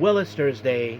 Well, it's Thursday,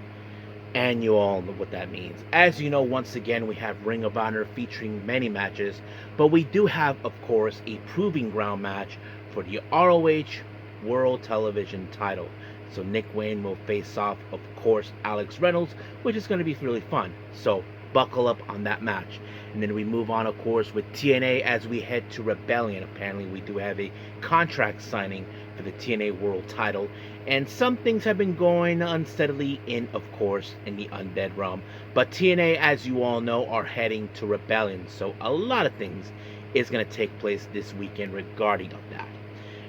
and you all know what that means. As you know, once again, we have Ring of Honor featuring many matches, but we do have, of course, a proving ground match for the ROH World Television title. So Nick Wayne will face off, of course, Alex Reynolds, which is going to be really fun. So buckle up on that match. And then we move on, of course, with TNA as we head to Rebellion. Apparently, we do have a contract signing for the TNA World title. And some things have been going unsteadily of course, in the Undead realm. But TNA, as you all know, are heading to Rebellion. So a lot of things is going to take place this weekend regarding of that.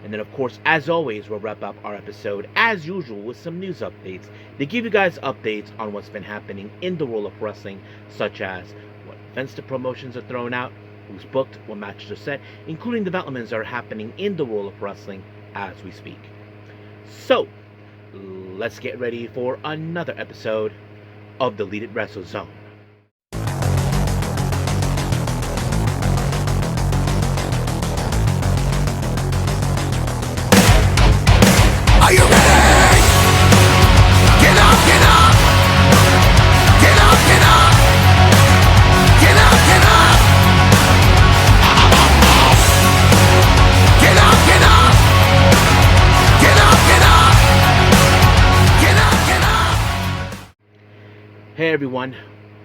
And then, of course, as always, we'll wrap up our episode, as usual, with some news updates to give you guys updates on what's been happening in the world of wrestling, such as what events the promotions are throwing out, who's booked, what matches are set, including developments that are happening in the world of wrestling as we speak. So, let's get ready for another episode of the Deleted Wrestle Zone. Hey everyone,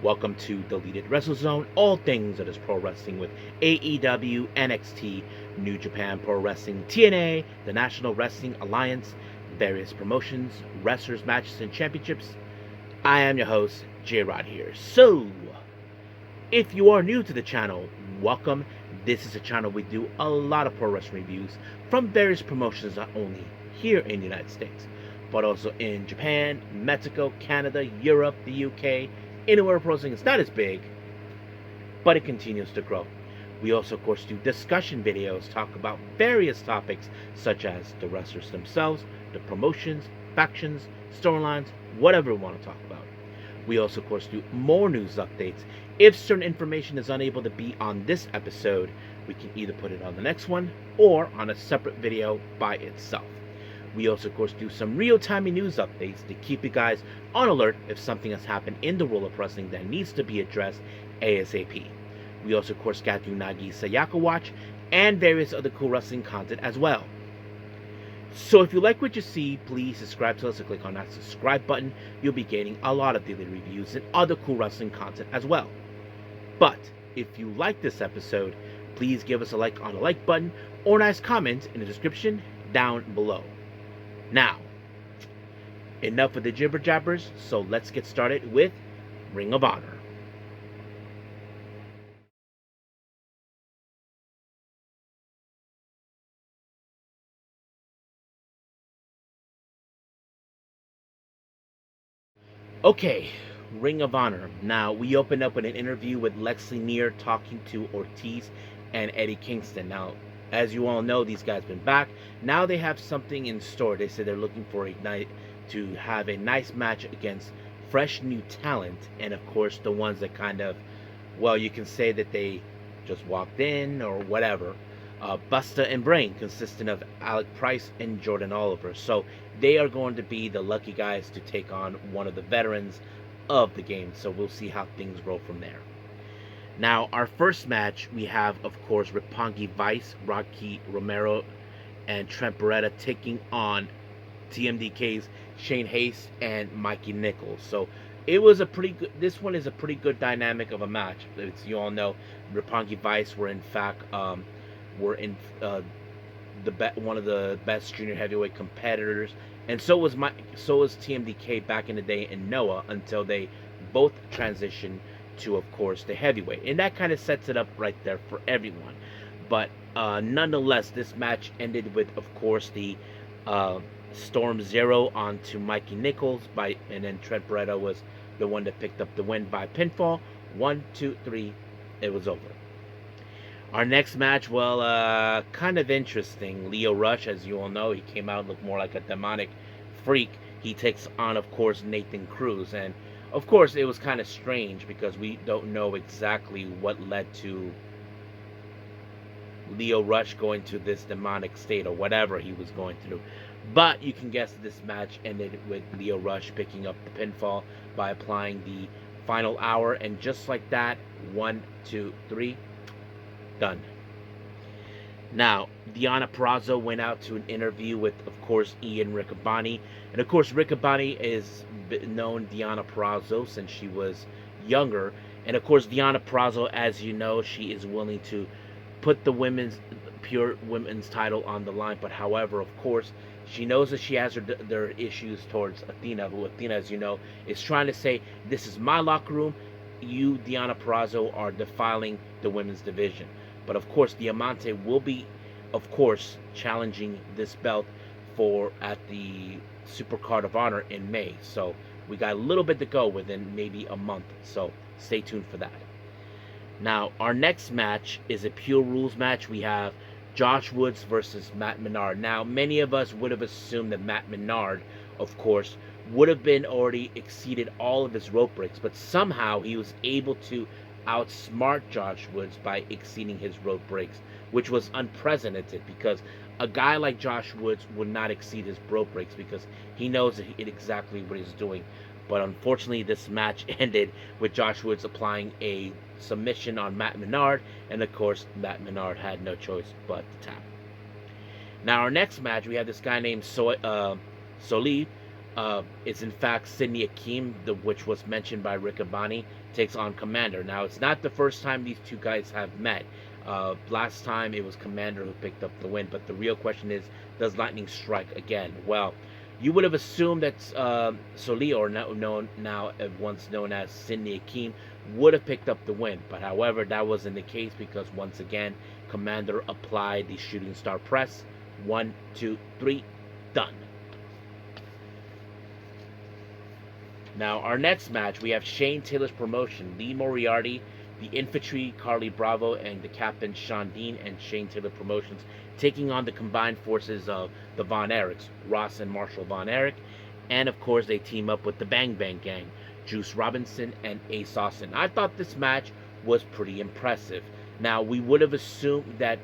welcome to Deleted Wrestle Zone, all things that is pro wrestling with AEW, NXT, New Japan Pro Wrestling, TNA, the National Wrestling Alliance, various promotions, wrestlers, matches, and championships. I am your host, J-Rod here. So, if you are new to the channel, welcome. This is a channel we do a lot of pro wrestling reviews from various promotions, not only here in the United States, but also in Japan, Mexico, Canada, Europe, the UK, anywhere pro wrestling is not as big, but it continues to grow. We also, of course, do discussion videos, talk about various topics such as the wrestlers themselves, the promotions, factions, storylines, whatever we want to talk about. We also, of course, do more news updates. If certain information is unable to be on this episode, we can either put it on the next one or on a separate video by itself. We also, of course, do some real-time news updates to keep you guys on alert if something has happened in the world of wrestling that needs to be addressed ASAP. We also, of course, got to Nagi Sayaka Watch and various other cool wrestling content as well. So if you like what you see, please subscribe to us and click on that subscribe button. You'll be getting a lot of daily reviews and other cool wrestling content as well. But if you like this episode, please give us a like on the like button or a nice comment in the description down below. Now, enough of the jibber jabbers, so let's get started with Ring of Honor. Okay, Ring of Honor. Now, we opened up with an interview with Lexi Neer talking to Ortiz and Eddie Kingston. Now, as you all know, these guys been back. Now they have something in store. They said they're looking for a night to have a nice match against fresh new talent, and of course the ones that kind of, well, you can say that they just walked in or whatever. Busta and Brain, consisting of Alec Price and Jordan Oliver. So they are going to be the lucky guys to take on one of the veterans of the game. So we'll see how things roll from there. Now, our first match, we have, of course, Roppongi Vice, Rocky Romero, and Trent Beretta taking on TMDK's Shane Haste and Mikey Nichols. So it was a pretty good, this one is a pretty good dynamic of a match. As you all know, Roppongi Vice were in fact, one of the best junior heavyweight competitors, and so was TMDK back in the day in Noah, until they both transitioned to, of course, the heavyweight, and that kind of sets it up right there for everyone. But nonetheless, this match ended with, of course, the Storm Zero onto Mikey Nichols, and then Trent Beretta was the one that picked up the win by pinfall. 1, 2, 3, it was over. Our next match, well, kind of interesting. Leo Rush, as you all know, he came out, looked more like a demonic freak. He takes on, of course, Nathan Cruz, and of course, it was kind of strange because we don't know exactly what led to Lio Rush going to this demonic state or whatever he was going through. But you can guess this match ended with Lio Rush picking up the pinfall by applying the final hour, and just like that, 1, 2, 3, done. Now, Deonna Purrazzo went out to an interview with, of course, Ian Riccaboni. And, of course, Riccaboni is known Deonna Purrazzo since she was younger. And, of course, Deonna Purrazzo, as you know, she is willing to put the pure women's title on the line. But, however, of course, she knows that she has their issues towards Athena, who Athena, as you know, is trying to say, this is my locker room. You, Deonna Purrazzo, are defiling the women's division. But of course, Diamante will be, of course, challenging this belt at the Super Card of Honor in May. So we got a little bit to go within maybe a month. So stay tuned for that. Now, our next match is a Pure Rules match. We have Josh Woods versus Matt Menard. Now, many of us would have assumed that Matt Menard, of course, would have been already exceeded all of his rope breaks, but somehow he was able to outsmart Josh Woods by exceeding his rope breaks, which was unprecedented because a guy like Josh Woods would not exceed his rope breaks because he knows exactly what he's doing. But unfortunately, this match ended with Josh Woods applying a submission on Matt Menard, and of course, Matt Menard had no choice but to tap. Now, our next match, we have this guy named Soleil. It's in fact Sidney Akeem, which was mentioned by Riccaboni, takes on Commander. Now, it's not the first time these two guys have met. Last time it was Commander who picked up the win, but the real question is, does Lightning strike again? Well, you would have assumed that Soleil, or once known as Sidney Akeem, would have picked up the win. But however, that wasn't the case because once again, Commander applied the shooting star press. 1, 2, 3, done. Now, our next match, we have Shane Taylor's promotion, Lee Moriarty, the Infantry, Carly Bravo, and the Captain Sean Dean, and Shane Taylor Promotions taking on the combined forces of the Von Erichs, Ross and Marshall Von Erich, and of course they team up with the Bang Bang Gang, Juice Robinson and Ace Austin. I thought this match was pretty impressive. Now, we would have assumed that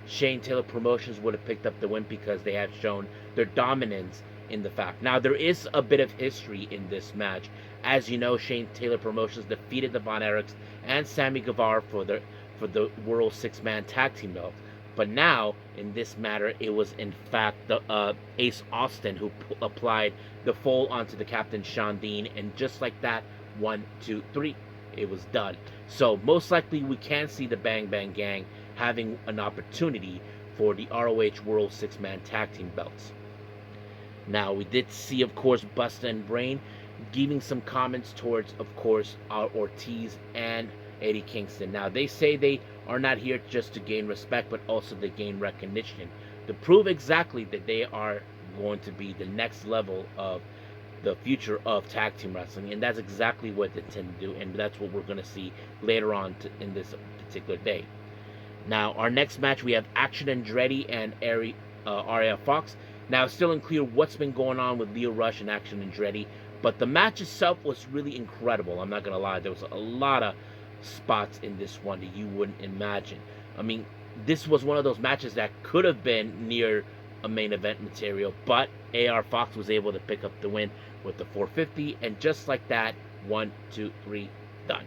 Shane Taylor Promotions would have picked up the win because they have shown their dominance in the fact. Now, there is a bit of history in this match. As you know, Shane Taylor Promotions defeated the Von Erichs and Sammy Guevara for the World Six-Man Tag Team belt. But now, in this matter, it was in fact the Ace Austin who applied the foal onto the Captain Sean Dean, and just like that, 1, 2, 3, it was done. So most likely we can see the Bang Bang Gang having an opportunity for the ROH World Six-Man Tag Team belts. Now, we did see, of course, Busta and Brain giving some comments towards, of course, Ortiz and Eddie Kingston. Now, they say they are not here just to gain respect, but also to gain recognition, to prove exactly that they are going to be the next level of the future of tag team wrestling. And that's exactly what they tend to do, and that's what we're going to see later on in this particular day. Now, our next match, we have Action Andretti and Aria Fox. Now, it's still unclear what's been going on with Lio Rush and Action Andretti, but the match itself was really incredible. I'm not going to lie. There was a lot of spots in this one that you wouldn't imagine. I mean, this was one of those matches that could have been near a main event material, but AR Fox was able to pick up the win with the 450, and just like that, 1, 2, 3, done.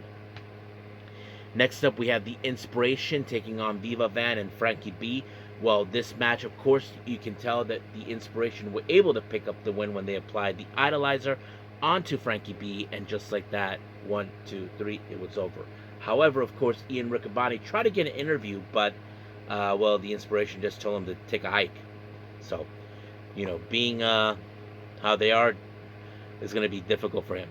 Next up, we have the Inspiration taking on Viva Van and Frankie B. Well, this match, of course, you can tell that the Inspiration were able to pick up the win when they applied the Idolizer onto Frankie B, and just like that, 1, 2, 3, it was over. However, of course, Ian Riccaboni tried to get an interview, but, well, the Inspiration just told him to take a hike. So, you know, being how they are is going to be difficult for him.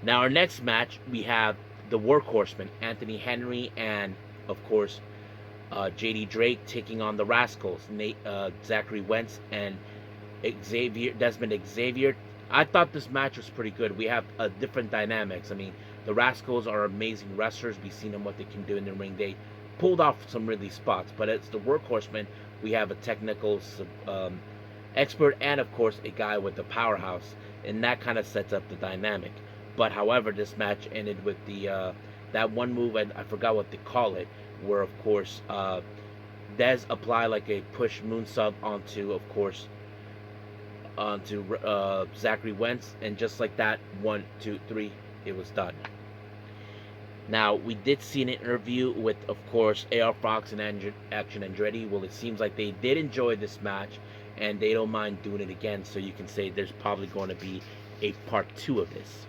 Now, our next match, we have the Workhorsemen, Anthony Henry and, of course, JD Drake taking on the Rascals, Zachary Wentz and Desmond Xavier. I thought this match was pretty good. We have different dynamics. I mean, the Rascals are amazing wrestlers. We've seen them what they can do in the ring. They pulled off some really spots, but as the Workhorsemen, we have a technical expert and, of course, a guy with the powerhouse, and that kind of sets up the dynamic. But however, this match ended with the that one move, I forgot what they call it, where, of course, Dez applied like a push moonsault onto, of course, onto Zachary Wentz, and just like that, 1, 2, 3, it was done. Now, we did see an interview with, of course, AR Fox and Action Andretti. Well, it seems like they did enjoy this match, and they don't mind doing it again, so you can say there's probably going to be a part 2 of this.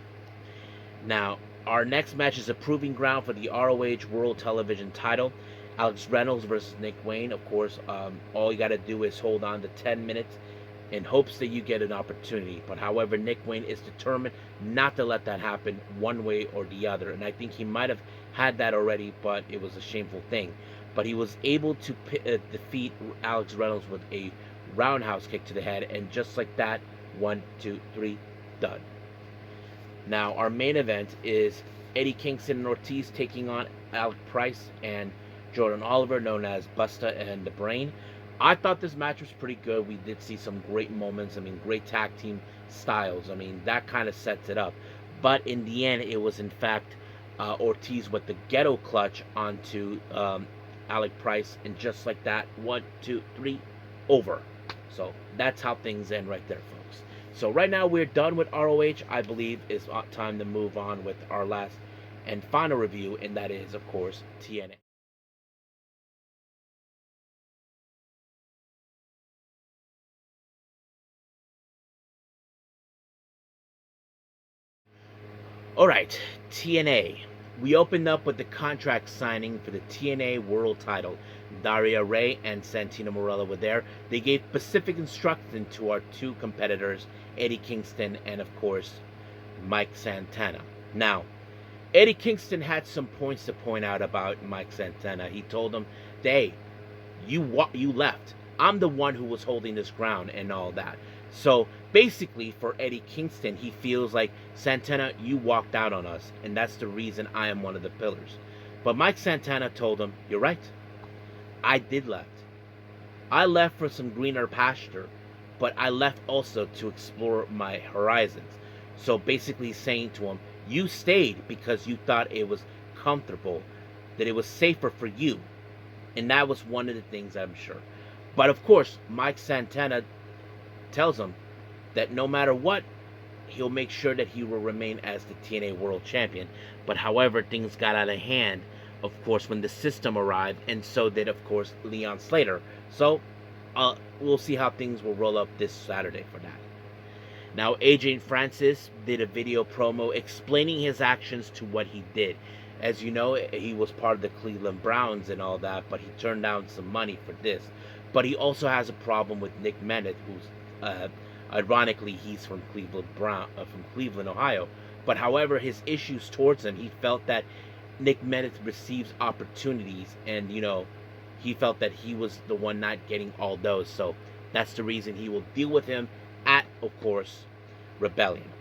Now, our next match is a proving ground for the ROH World Television title. Alex Reynolds versus Nick Wayne. Of course, all you got to do is hold on to 10 minutes in hopes that you get an opportunity. But however, Nick Wayne is determined not to let that happen one way or the other. And I think he might have had that already, but it was a shameful thing. But he was able to defeat Alex Reynolds with a roundhouse kick to the head. And just like that, 1, 2, 3, done. Now, our main event is Eddie Kingston and Ortiz taking on Alec Price and Jordan Oliver, known as Busta and the Brain. I thought this match was pretty good. We did see some great moments. I mean, great tag team styles. I mean, that kind of sets it up. But in the end, it was in fact Ortiz with the ghetto clutch onto Alec Price. And just like that, 1, 2, 3, over. So that's how things end right there, folks. So right now we're done with ROH. I believe it's time to move on with our last and final review. And that is, of course, TNA. Alright, TNA. We opened up with the contract signing for the TNA World title. Daria Ray and Santino Marella were there. They gave specific instructions to our two competitors, Eddie Kingston and, of course, Mike Santana. Now, Eddie Kingston had some points to point out about Mike Santana. He told him, hey, you left. I'm the one who was holding this ground and all that. So basically, for Eddie Kingston, he feels like, Santana, you walked out on us, and that's the reason I am one of the pillars. But Mike Santana told him, you're right. I did left. I left for some greener pasture, but I left also to explore my horizons. So basically saying to him, you stayed because you thought it was comfortable, that it was safer for you. And that was one of the things, I'm sure. But of course, Mike Santana tells him that no matter what, he'll make sure that he will remain as the TNA World Champion. But however, things got out of hand, of course, when the system arrived, and so did, of course, Leon Slater. So, we'll see how things will roll up this Saturday for that. Now, AJ Francis did a video promo explaining his actions to what he did. As you know, he was part of the Cleveland Browns and all that, but he turned down some money for this. But he also has a problem with Nick Mennett, who's, ironically, he's from Cleveland, Ohio. But however, his issues towards him, he felt that Nick Mennett receives opportunities, and, you know, he felt that he was the one not getting all those. So that's the reason he will deal with him at, of course, Rebellion.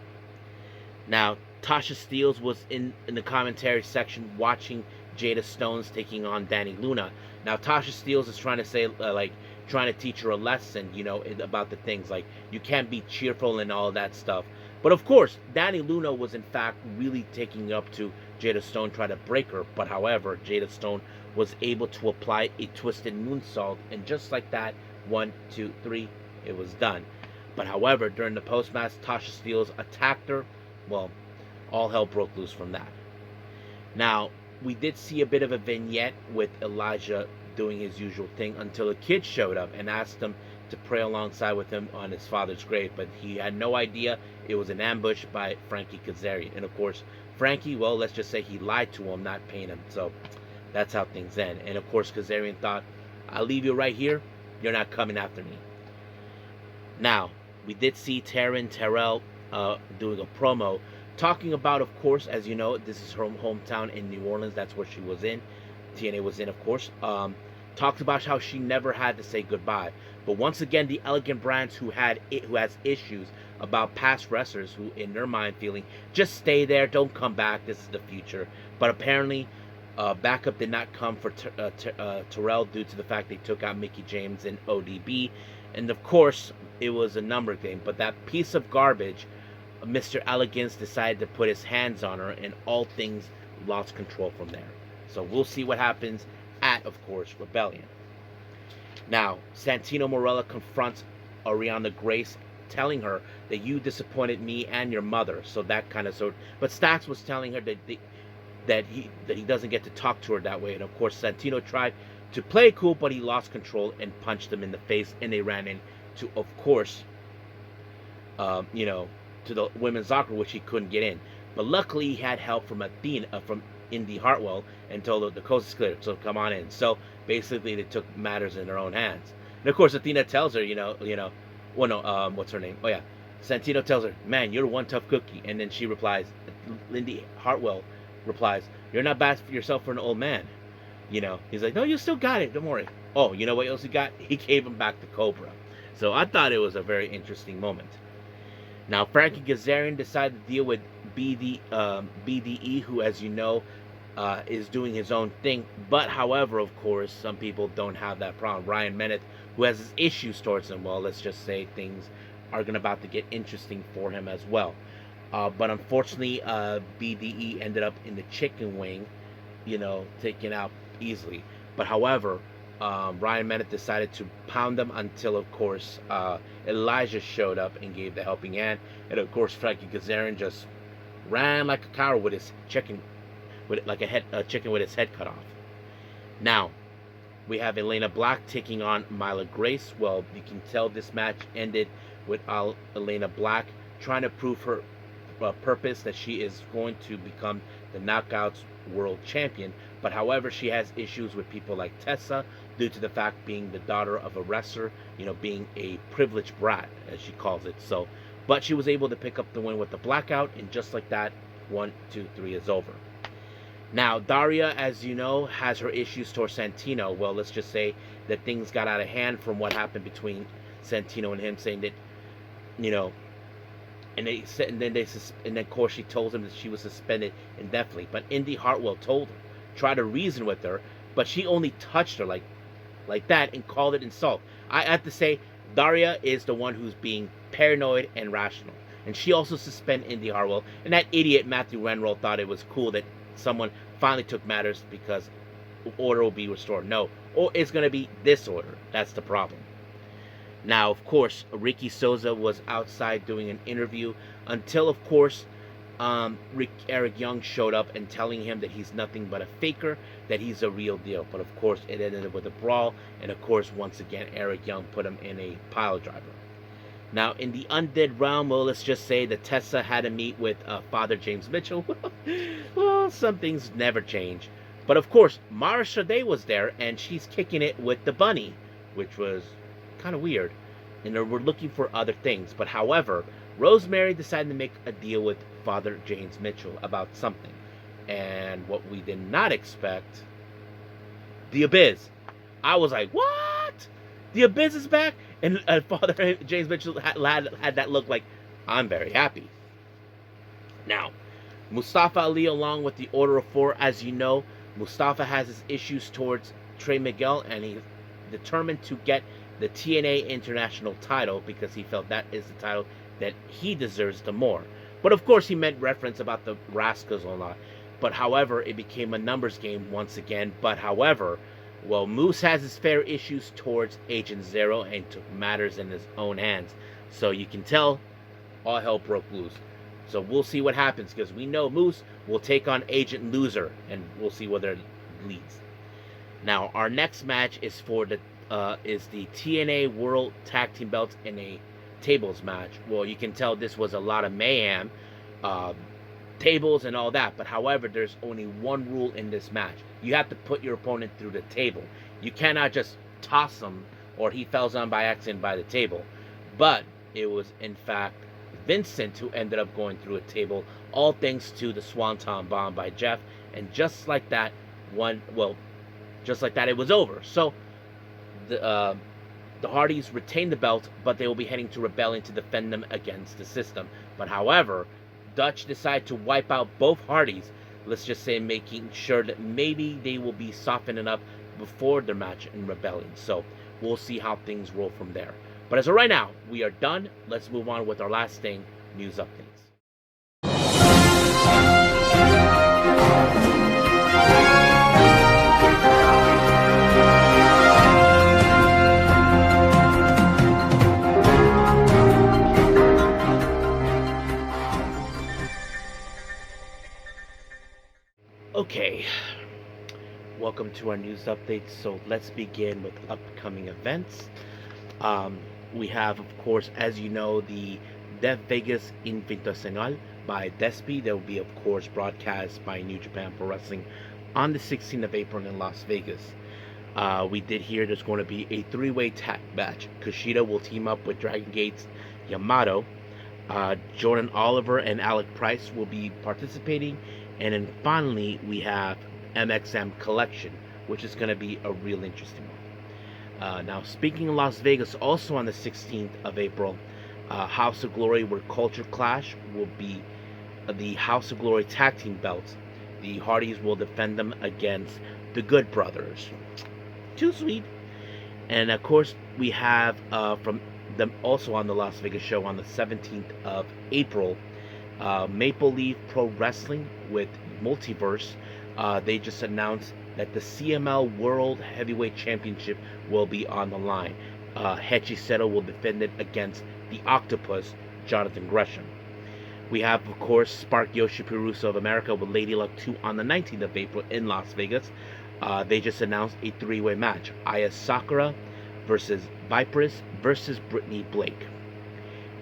Now, Tasha Steelz was in the commentary section watching Jada Stones taking on Dani Luna. Now, Tasha Steelz is trying to say, trying to teach her a lesson, you know, about the things, like, you can't be cheerful and all that stuff. But of course, Dani Luna was in fact really taking up to Jada Stone, trying to break her. But however, Jada Stone was able to apply a twisted moonsault, and just like that, 1, 2, 3, it was done. But however, during the post-match, Tasha Steelz attacked her. Well, all hell broke loose from that. Now, we did see a bit of a vignette with Elijah doing his usual thing until a kid showed up and asked him to pray alongside with him on his father's grave. But he had no idea it was an ambush by Frankie Kazarian. And of course, Frankie, well, let's just say he lied to him, not paying him. So that's how things end. And of course, Kazarian thought, I'll leave you right here. You're not coming after me. Now, we did see Taryn Terrell doing a promo, talking about, of course, as you know, this is her hometown in New Orleans. That's where she was in. TNA was in, of course. Talked about how she never had to say goodbye. But once again, the Elegant Brands, who has issues about past wrestlers, who in their mind feeling, just stay there, don't come back, this is the future. But apparently, backup did not come for Terrell due to the fact they took out Mickie James and ODB. And of course, it was a number game. But that piece of garbage, Mr. Elegance decided to put his hands on her, and all things lost control from there. So we'll see what happens at, of course, Rebellion. Now, Santino Marella confronts Ariana Grace, telling her that you disappointed me and your mother. So that kind of but Stacks was telling her that he doesn't get to talk to her that way. And of course, Santino tried to play cool, but he lost control and punched him in the face, and they ran into, of course, to the women's locker, which he couldn't get in. But luckily, he had help from from Indy Hartwell, and told her the coast is clear, so come on in. So basically, they took matters in their own hands. And of course, Athena tells her, what's her name? Oh yeah, Santino tells her, "Man, you're one tough cookie." And then she replies, Indy Hartwell replies, "You're not bad for yourself for an old man." He's like, "No, you still got it. Don't worry." Oh, you know what else he got? He gave him back the Cobra. So I thought it was a very interesting moment. Now, Frankie Kazarian decided to deal with BDE, who, as you know, is doing his own thing. But, however, of course, some people don't have that problem. Ryan Bennett, who has his issues towards him, well, let's just say things are about to get interesting for him as well. But unfortunately, BDE ended up in the chicken wing, taken out easily. But, however, Ryan Bennett decided to pound them until, of course, Elijah showed up and gave the helping hand. And, of course, Frankie Kazarian just ran like a coward with his chicken, a chicken with his head cut off. Now, we have Elena Black taking on Myla Grace. Well, you can tell this match ended with Elena Black trying to prove her purpose that she is going to become the Knockouts World Champion. But however, she has issues with people like Tessa due to the fact being the daughter of a wrestler, being a privileged brat, as she calls it. So, but she was able to pick up the win with the blackout, and just like that, 1, 2, 3 is over. Now, Daria, as you know, has her issues towards Santino. Well, let's just say that things got out of hand from what happened between Santino and him, saying that, and they said, and then of course she told him that she was suspended indefinitely. But Indy Hartwell told her, tried to reason with her, but she only touched her like that and called it insult. I have to say, Daria is the one who's being paranoid and rational, and she also suspended Indy Hartwell. And that idiot Matthew Renroll thought it was cool that someone finally took matters because order will be restored. No, or it's going to be disorder. That's the problem. Now, of course, Ricky Souza was outside doing an interview until, of course, Eric Young showed up and telling him that he's nothing but a faker, that he's a real deal. But, of course, it ended with a brawl. And, of course, once again, Eric Young put him in a pile driver. Now, in the undead realm, well, let's just say that Tessa had to meet with Father James Mitchell. Well, some things never change. But, of course, Mara Shade was there, and she's kicking it with the bunny, which was kind of weird. And we're looking for other things. But, however, Rosemary decided to make a deal with Father James Mitchell about something. And what we did not expect, the Abyss. I was like, what? The Abyss is back? And Father James Mitchell had that look like, I'm very happy. Now, Mustafa Ali, along with the Order of Four, as you know, Mustafa has his issues towards Trey Miguel, and he's determined to get the TNA International title because he felt that is the title that he deserves the more. But of course, he meant reference about the Rascals a lot. But however, it became a numbers game once again. But however, well, Moose has his fair issues towards Agent Zero and took matters in his own hands. So you can tell all hell broke loose. So we'll see what happens, because we know Moose will take on Agent Loser, and we'll see whether it leads. Now, our next match is for the TNA World Tag Team Belts in a tables match. Well, you can tell this was a lot of mayhem, tables and all that. But however, there's only one rule in this match. You have to put your opponent through the table. You cannot just toss him or he falls on by accident by the table. But it was, in fact, Vincent who ended up going through a table, all thanks to the Swanton Bomb by Jeff. And just like that, it was over. So the Hardys retained the belt, but they will be heading to Rebellion to defend them against the system. But however, Dutch decided to wipe out both Hardys, let's just say making sure that maybe they will be softened up before their match in Rebellion. So we'll see how things roll from there. But as of right now, we are done. Let's move on with our last thing, news updates. welcome to our news update. So let's begin with upcoming events. Um, we have, of course, as you know, the Dev Vegas Invitacional by Despi. That will be, of course, broadcast by New Japan Pro Wrestling on the 16th of April in Las Vegas. We did hear there's going to be a three-way tag match. Kushida will team up with Dragon Gate's Yamato. Jordan Oliver and Alec Price will be participating. And then finally, we have MXM Collection, which is going to be a real interesting one. Now, speaking of Las Vegas, also on the 16th of April, House of Glory, where Culture Clash will be the House of Glory tag team belts. The Hardys will defend them against the Good Brothers. Too sweet. And of course, we have from them also on the Las Vegas show on the 17th of April, Maple Leaf Pro Wrestling with Multiverse. They just announced that the CML World Heavyweight Championship will be on the line. Hechi Seto will defend it against the Octopus, Jonathan Gresham. We have, of course, Spark Joshi Puroresu of America with Lady Luck 2 on the 19th of April in Las Vegas. They just announced a three-way match. Aya Sakura versus Viperous versus Brittany Blake.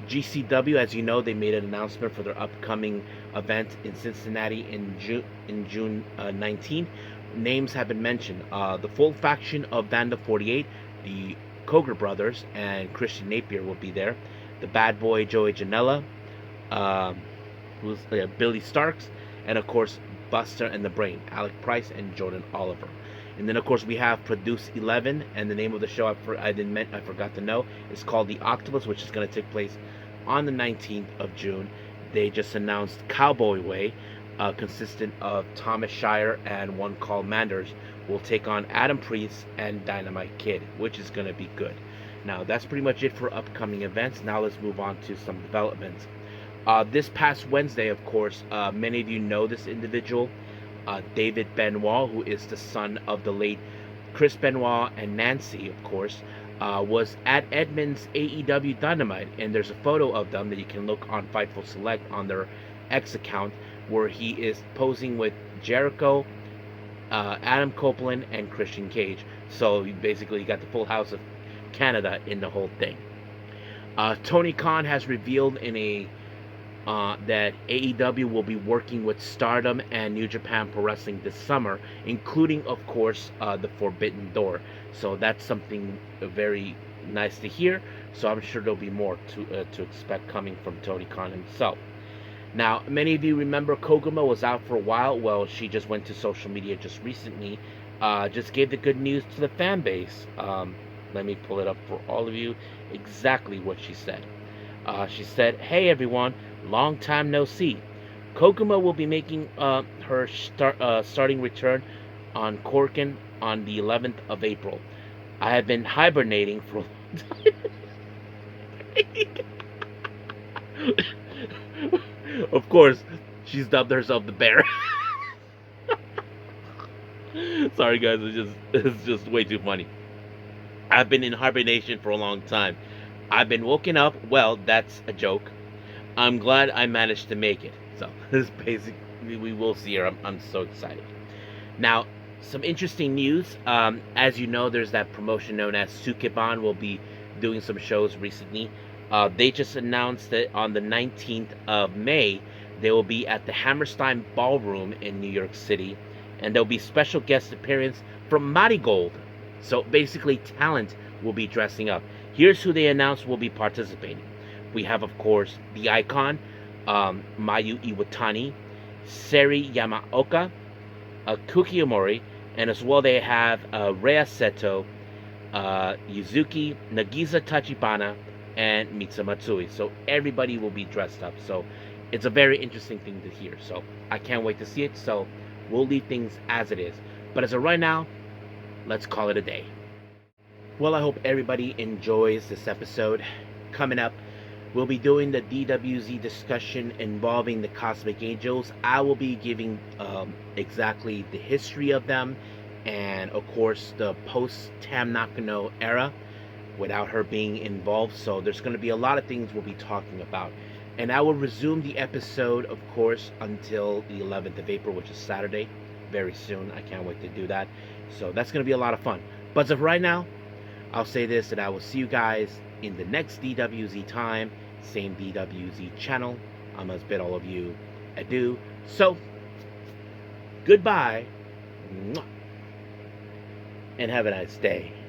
GCW, as you know, they made an announcement for their upcoming event in Cincinnati in June 19th. Names have been mentioned. The full faction of Vanda 48, the Koger brothers, and Christian Napier will be there. The Bad Boy Joey Janela, Billy Starks, and of course Buster and the Brain, Alec Price and Jordan Oliver. And then of course we have Produce 11, and the name of the show I forgot to know is called The Octopus, which is going to take place on the 19th of June. They just announced Cowboy Way, consistent of Thomas Shire and one called Manders, will take on Adam Priest and Dynamite Kid, which is going to be good. Now that's pretty much it for upcoming events. Now let's move on to some developments. This past Wednesday, of course, many of you know this individual, David Benoit, who is the son of the late Chris Benoit and Nancy, of course, was at Edmonds AEW Dynamite, and there's a photo of them that you can look on Fightful Select on their X account, where he is posing with Jericho, Adam Copeland, and Christian Cage. So you basically got the full house of Canada in the whole thing. Tony Khan has revealed in a that AEW will be working with Stardom and New Japan Pro Wrestling this summer, including, of course, the Forbidden Door. So that's something very nice to hear. So I'm sure there'll be more to expect coming from Tony Khan himself. Now, many of you remember Koguma was out for a while. Well, she just went to social media just recently, just gave the good news to the fan base. Let me pull it up for all of you, exactly what she said. She said, "Hey everyone, long time no see. Koguma will be making her starting return on Corkin on the 11th of April. I have been hibernating for a long time." Of course, she's dubbed herself the Bear. Sorry guys, it's just way too funny. I've been in hibernation for a long time. I've been woken up. Well, that's a joke. I'm glad I managed to make it. So this is basically, we will see her. I'm so excited. Now, some interesting news. As you know, there's that promotion known as Sukeban will be doing some shows recently. They just announced that on the 19th of May, they will be at the Hammerstein Ballroom in New York City, and there'll be special guest appearance from Marigold. So basically, talent will be dressing up. Here's who they announced will be participating. We have, of course, the Icon, Mayu Iwatani, Seri Yamaoka, Kuki Omori, and as well they have Rhea Seto, Yuzuki, Nagisa Tachibana, and Mitsu Matsui. So everybody will be dressed up. So it's a very interesting thing to hear. So I can't wait to see it. So we'll leave things as it is. But as of right now, let's call it a day. Well, I hope everybody enjoys this episode. Coming up, we'll be doing the DWZ discussion involving the Cosmic Angels. I will be giving exactly the history of them, and of course the post-Tam Nakano era without her being involved. So there's going to be a lot of things we'll be talking about. And I will resume the episode, of course, until the 11th of April, which is Saturday. Very soon. I can't wait to do that. So that's going to be a lot of fun. But as of right now, I'll say this, that I will see you guys in the next DWZ time, same DWZ channel. I must bid all of you adieu. So, goodbye, and have a nice day.